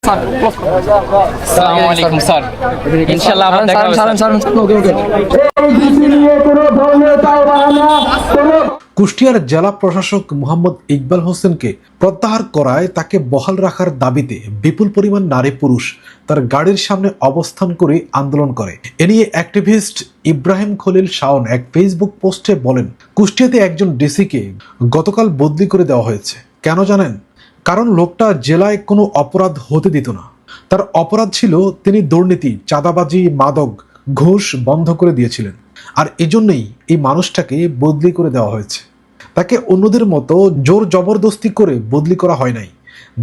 আসসালামু আলাইকুম স্যার। ইনশাআল্লাহ আবার দেখা হবে স্যার। কুষ্টিয়ার জেলা প্রশাসক মোহাম্মদ ইকবাল হোসেনকে প্রত্যাহার করায় তাকে বহাল রাখার দাবিতে বিপুল পরিমাণ নারী পুরুষ তার গাড়ির সামনে অবস্থান করে আন্দোলন করে। এ নিয়ে অ্যাক্টিভিস্ট ইব্রাহিম খলিল শাওন এক ফেসবুক পোস্টে বলেন, কুষ্টিয়াতে একজন ডিসিকে গতকাল বদলি করে দেওয়া হয়েছে। কেন জানেন? কারণ লোকটা জেলায় কোনো অপরাধ হতে দিত না। তার অপরাধ ছিল তিনি দুর্নীতি, চাঁদাবাজি, মাদক, ঘুষ বন্ধ করে দিয়েছিলেন। আর এজন্যই এই মানুষটাকে বদলি করে দেওয়া হয়েছে। তাকে অন্যদের মতো জোর জবরদস্তি করে বদলি করা হয় নাই।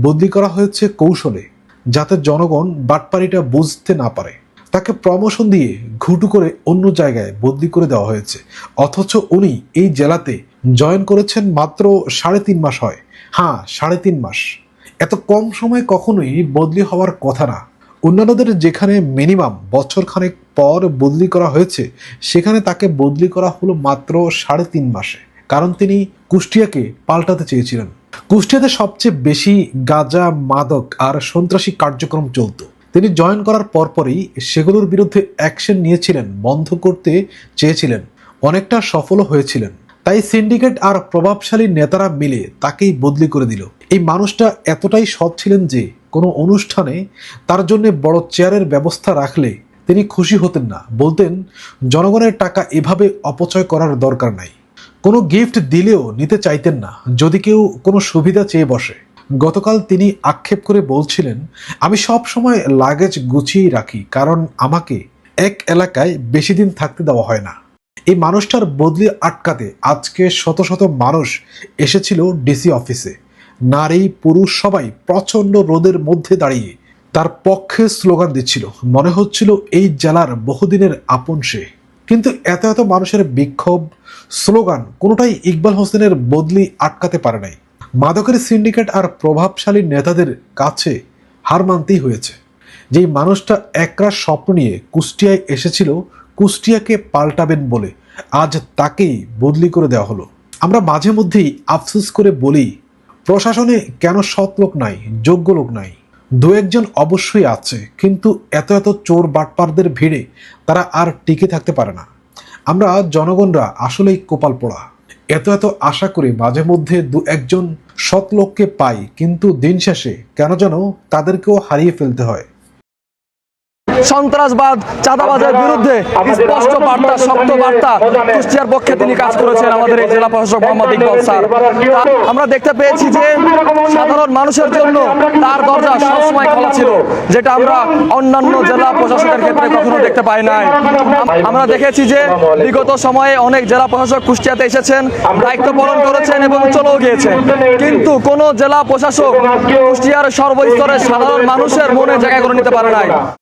বদলি করা হয়েছে কৌশলে, যাতে জনগণ বাটপাড়িটা বুঝতে না পারে। তাকে প্রমোশন দিয়ে ঘুটু করে অন্য জায়গায় বদলি করে দেওয়া হয়েছে। অথচ উনি এই জেলাতে জয়েন করেছেন মাত্র 3.5 মাস হয়। হ্যাঁ, 3.5 মাস। এত কম সময় কখনোই বদলি হওয়ার কথা না। অন্যান্যদের যেখানে মিনিমাম বছর খানেক পর বদলি করা হয়েছে, সেখানে তাকে বদলি করা হলো মাত্র 3.5 মাসে। কারণ তিনি কুষ্টিয়াকে পাল্টাতে চেয়েছিলেন। কুষ্টিয়াতে সবচেয়ে বেশি গাঁজা, মাদক আর সন্ত্রাসী কার্যক্রম চলত। তিনি জয়েন করার পরপরই সেগুলোর বিরুদ্ধে অ্যাকশন নিয়েছিলেন, বন্ধ করতে চেয়েছিলেন, অনেকটা সফলও হয়েছিলেন। তাই সিন্ডিকেট আর প্রভাবশালী নেতারা মিলে তাকেই বদলি করে দিল। এই মানুষটা এতটাই সৎ ছিলেন যে কোনো অনুষ্ঠানে তার জন্য বড় চেয়ারের ব্যবস্থা রাখলে তিনি খুশি হতেন না। বলতেন, জনগণের টাকা এভাবে অপচয় করার দরকার নাই। কোনো গিফট দিলেও নিতে চাইতেন না যদি কেউ কোনো সুবিধা চেয়ে বসে। গতকাল তিনি আক্ষেপ করে বলছিলেন, আমি সব সময় লাগেজ গুছিয়ে রাখি, কারণ আমাকে এক এলাকায় বেশি দিন থাকতে দেওয়া হয় না। এই মানুষটার বদলি আটকাতে আজকে শত শত মানুষ এসেছিল ডিসি অফিসে। নারী, পুরুষ সবাই প্রচন্ড রোদের মধ্যে দাঁড়িয়ে তার পক্ষে স্লোগান দিচ্ছিল। মনে হচ্ছিল এই জেলার বহুদিনের আপন সে। কিন্তু এত এত মানুষের বিক্ষোভ, স্লোগান কোনোটাই ইকবাল হোসেনের বদলি আটকাতে পারে নাই। মাদকের সিন্ডিকেট আর প্রভাবশালী নেতাদের কাছে হার মানতেই হয়েছে। যেই মানুষটা একরাশ স্বপ্ন নিয়ে কুষ্টিয়ায় এসেছিল কুষ্টিয়াকে পাল্টাবেন বলে, আজ তাকেই বদলি করে দেওয়া হলো। আমরা মাঝে মধ্যেই আফসোস করে বলি, প্রশাসনে কেন সৎ লোক নাই, যোগ্য লোক নাই? দু একজন অবশ্যই আছে, কিন্তু এত এত চোর বাটপারদের ভিড়ে তারা আর টিকে থাকতে পারে না। আমরা জনগণরা আসলেই কপাল পোড়া। এত এত আশা করে মাঝে মধ্যে দু একজন সৎ লোককে পাই, কিন্তু দিন শেষে কেন যেন তাদেরকেও হারিয়ে ফেলতে হয়। সন্ত্রাসবাদ, চাঁদাবাজের বিরুদ্ধে স্পষ্ট বার্তা, শক্ত বার্তা কুষ্টিয়ার পক্ষে তিনি কাজ করেছেন আমাদের এই জেলা প্রশাসক মোহাম্মদ ইকবাল স্যার। আমরা দেখতে পেয়েছি যে সাধারণ মানুষের জন্য তার দরজা সবসময় খোলা ছিল, যেটা আমরা অন্যান্য জেলা প্রশাসকের ক্ষেত্রে কখনো দেখতে পাই নাই। আমরা দেখেছি যে বিগত সময়ে অনেক জেলা প্রশাসক কুষ্টিয়াতে এসেছেন, দায়িত্ব পালন করেছেন এবং চলেও গিয়েছেন, কিন্তু কোনো জেলা প্রশাসক কুষ্টিয়ার সর্বস্তরের সাধারণ মানুষের মনে জায়গা করে নিতে পারে নাই।